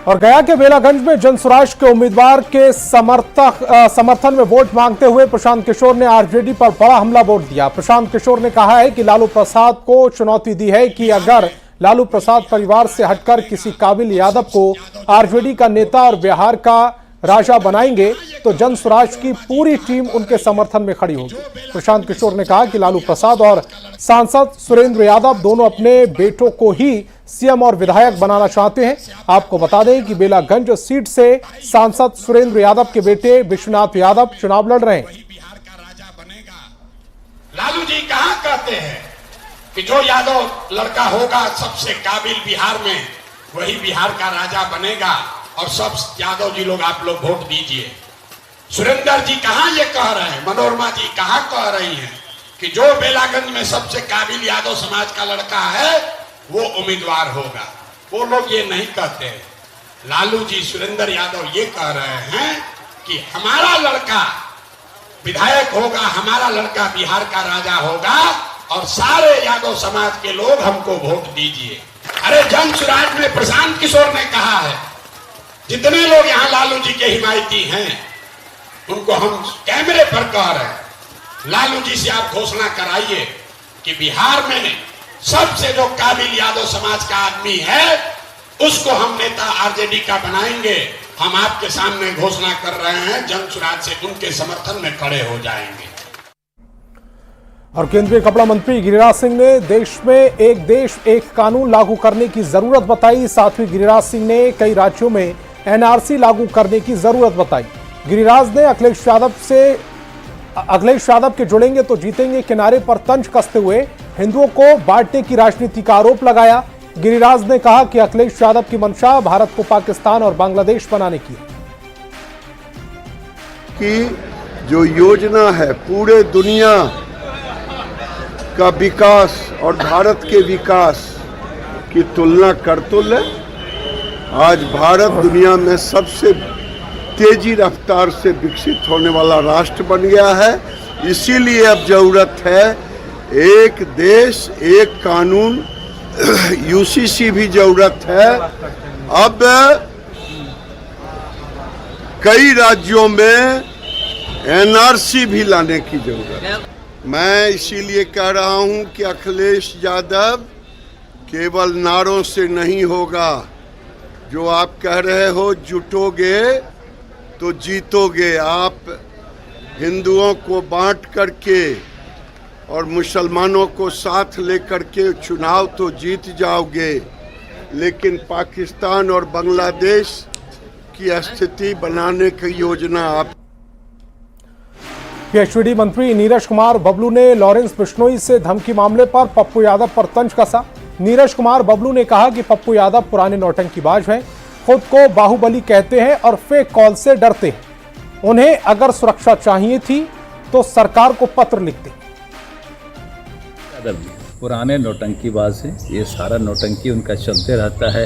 और गया के बेलागंज में जनसुराज के उम्मीदवार के समर्थन में वोट मांगते हुए प्रशांत किशोर ने आरजेडी पर बड़ा हमला बोल दिया। प्रशांत किशोर ने कहा है कि लालू प्रसाद को चुनौती दी है कि अगर लालू प्रसाद परिवार से हटकर किसी काबिल यादव को आरजेडी का नेता और बिहार का राजा बनाएंगे तो जनसुराज की पूरी टीम उनके समर्थन में खड़ी होगी। प्रशांत किशोर ने कहा कि लालू प्रसाद और सांसद सुरेंद्र यादव दोनों अपने बेटों को ही सीएम और विधायक बनाना चाहते हैं। आपको बता दें कि बेलागंज सीट से सांसद सुरेंद्र यादव के बेटे विश्वनाथ यादव चुनाव लड़ रहे हैं। बिहार का राजा बनेगा। लालू जी कहां कहते हैं कि जो यादव लड़का होगा सबसे काबिल बिहार में वही बिहार का राजा बनेगा और सब यादव जी लोग आप लोग वोट दीजिए। सुरेंद्र जी कहां ये कह रहे हैं, मनोरमा जी कहां कह रही हैं कि जो बेलागंज में सबसे काबिल यादव समाज का लड़का है वो उम्मीदवार होगा। वो लोग ये नहीं कहते हैं। लालू जी सुरेंद्र यादव ये कह रहे हैं कि हमारा लड़का विधायक होगा, हमारा लड़का बिहार का राजा होगा और सारे यादव समाज के लोग हमको वोट दीजिए। अरे जनसुराज में प्रशांत किशोर ने कहा है जितने लोग यहाँ लालू जी के हिमायती हैं उनको हम कैमरे पर कह रहे हैं, लालू जी से आप घोषणा कराइए कि बिहार में सबसे जो काबिल यादव समाज का आदमी है उसको हम नेता आरजेडी का बनाएंगे। हम आपके सामने घोषणा कर रहे हैं, जनसुराज से उनके समर्थन में खड़े हो जाएंगे। और केंद्रीय कपड़ा मंत्री गिरिराज सिंह ने देश में एक देश एक कानून लागू करने की जरूरत बताई। साथ ही गिरिराज सिंह ने कई राज्यों में एनआरसी लागू करने की जरूरत बताई। गिरिराज ने अखिलेश यादव के जुड़ेंगे तो जीतेंगे किनारे पर तंज कसते हुए हिंदुओं को बांटने की राजनीति का आरोप लगाया। गिरिराज ने कहा कि अखिलेश यादव की मंशा भारत को पाकिस्तान और बांग्लादेश बनाने की कि जो योजना है पूरे दुनिया का विकास और भारत के विकास की तुलना कर तो ले। आज भारत दुनिया में सबसे तेजी रफ्तार से विकसित होने वाला राष्ट्र बन गया है। इसीलिए अब जरूरत है एक देश एक कानून, यूसीसी भी जरूरत है। अब कई राज्यों में एनआरसी भी लाने की जरूरत है। मैं इसीलिए कह रहा हूं कि अखिलेश यादव केवल नारों से नहीं होगा। जो आप कह रहे हो जुटोगे तो जीतोगे। आप हिंदुओं को बांट करके और मुसलमानों को साथ लेकर के चुनाव तो जीत जाओगे, लेकिन पाकिस्तान और बांग्लादेश की स्थिति बनाने की योजना आप। पीएचईडी मंत्री नीरज कुमार बबलू ने लॉरेंस बिश्नोई से धमकी मामले पर पप्पू यादव पर तंज कसा। नीरज कुमार बबलू ने कहा कि पप्पू यादव पुराने नौटंकीबाज हैं, खुद को बाहुबली कहते हैं और फेक कॉल से डरते हैं। उन्हें अगर सुरक्षा चाहिए थी तो सरकार को पत्र लिखते। पुराने नौटंकीबाज हैं, ये सारा नौटंकी उनका चलते रहता है।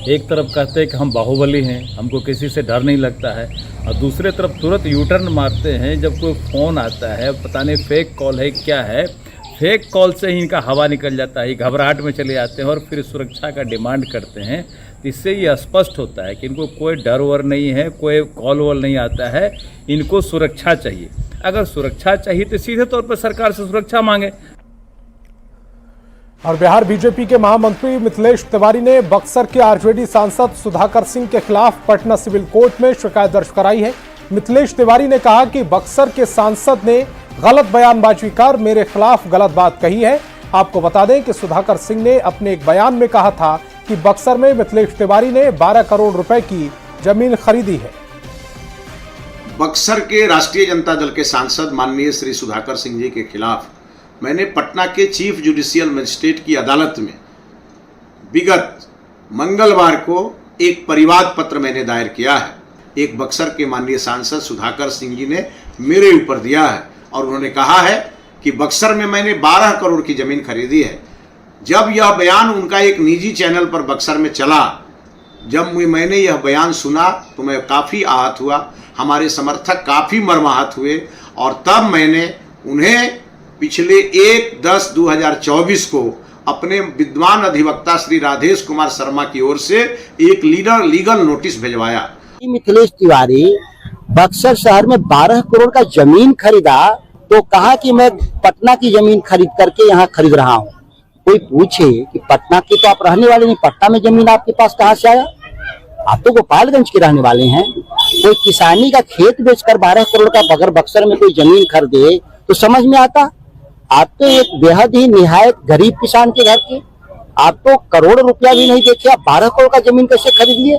एक तरफ कहते हैं कि हम बाहुबली हैं, हमको किसी से डर नहीं लगता है, और दूसरे तरफ तुरंत यूटर्न मारते हैं जब कोई फ़ोन आता है, पता नहीं फेक कॉल है क्या है, फेक कॉल से ही इनका हवा निकल जाता है, घबराहट में चले जाते हैं और फिर सुरक्षा का डिमांड करते हैं। इससे ये स्पष्ट होता है कि इनको कोई डर वर नहीं है, कोई कॉल वॉल नहीं आता है, इनको सुरक्षा चाहिए। अगर सुरक्षा चाहिए तो सीधे तौर पर सरकार से सुरक्षा मांगे। और बिहार बीजेपी के महामंत्री मिथिलेश तिवारी ने बक्सर के आरजेडी सांसद सुधाकर सिंह के खिलाफ पटना सिविल कोर्ट में शिकायत दर्ज कराई है। मिथिलेश तिवारी ने कहा कि बक्सर के सांसद ने गलत बयानबाजी कर मेरे खिलाफ गलत बात कही है। आपको बता दें कि सुधाकर सिंह ने अपने एक बयान में कहा था कि बक्सर में मिथिलेश तिवारी ने 12 करोड़ रुपए की जमीन खरीदी है। बक्सर के राष्ट्रीय जनता दल के सांसद माननीय श्री सुधाकर सिंह जी के खिलाफ मैंने पटना के चीफ जुडिशियल मजिस्ट्रेट की अदालत में विगत मंगलवार को एक परिवाद पत्र मैंने दायर किया है। एक बक्सर के माननीय सांसद सुधाकर सिंह जी ने मेरे ऊपर दिया है और उन्होंने कहा है कि बक्सर में मैंने 12 करोड़ की जमीन खरीदी है। जब यह बयान उनका एक निजी चैनल पर बक्सर में चला, जब मैंने यह बयान सुना तो मैं काफ़ी आहत हुआ, हमारे समर्थक काफ़ी मर्माहत हुए और तब मैंने उन्हें पिछले 1/10/2024 को अपने विद्वान अधिवक्ता श्री राधेश कुमार शर्मा की ओर से एक लीगल नोटिस भिजवाया। मिथिलेश तिवारी बक्सर शहर में 12 करोड़ का जमीन खरीदा तो कहा कि मैं पटना की जमीन खरीद करके यहाँ खरीद रहा हूँ। कोई पूछे कि पटना के तो आप रहने वाले नहीं, पटना में जमीन आपके पास कहाँ से आया? आप तो गोपालगंज के रहने वाले हैं। कोई किसानी का खेत बेचकर 12 करोड़ का अगर बक्सर में कोई जमीन खरीदे तो समझ में आता? आप तो एक बेहद ही निहायत गरीब किसान के घर के, आप तो करोड़ रुपया भी नहीं देखे, आप 12 करोड़ का जमीन कैसे खरीद लिए?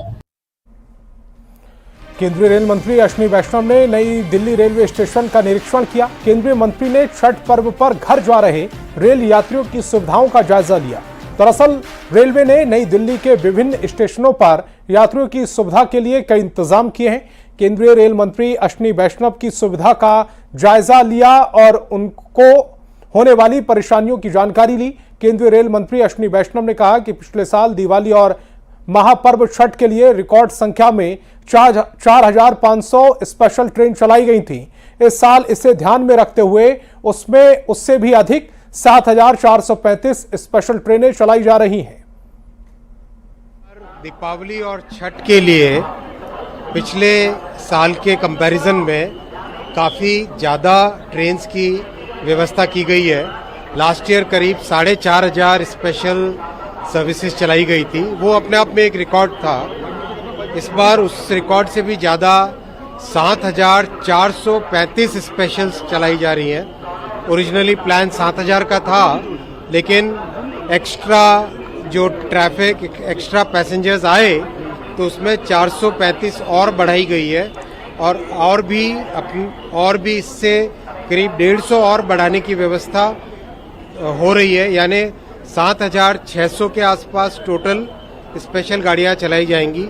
केंद्रीय रेल मंत्री अश्विनी वैष्णव ने नई दिल्ली रेलवे स्टेशन का निरीक्षण किया। केंद्रीय मंत्री ने छठ पर्व पर घर जा रहे रेल यात्रियों की सुविधाओं का जायजा लिया। दरअसल रेलवे ने नई दिल्ली के विभिन्न स्टेशनों पर यात्रियों की सुविधा के लिए कई इंतजाम किए हैं। केंद्रीय रेल मंत्री अश्विनी वैष्णव की सुविधा का जायजा लिया और उनको होने वाली परेशानियों की जानकारी ली। केंद्रीय रेल मंत्री अश्विनी वैष्णव ने कहा कि पिछले साल दिवाली और महापर्व छठ के लिए रिकॉर्ड संख्या में 4,500 स्पेशल ट्रेन चलाई गई थी। इस साल इसे ध्यान में रखते हुए उससे भी अधिक 7,435 स्पेशल ट्रेनें चलाई जा रही हैं। दीपावली और छठ के लिए पिछले साल के कंपैरिजन में काफ़ी ज़्यादा ट्रेन्स की व्यवस्था की गई है। लास्ट ईयर करीब 4,500 स्पेशल सर्विसेज चलाई गई थी, वो अपने आप में एक रिकॉर्ड था। इस बार उस रिकॉर्ड से भी ज़्यादा 7,435 स्पेशल्स चलाई जा रही हैं। ओरिजिनली प्लान 7,000 का था, लेकिन एक्स्ट्रा जो ट्रैफिक एक्स्ट्रा पैसेंजर्स आए तो उसमें 435 और बढ़ाई गई है और भी इससे करीब 150 और बढ़ाने की व्यवस्था हो रही है। यानी 7,600 के आसपास टोटल स्पेशल गाड़ियां चलाई जाएंगी।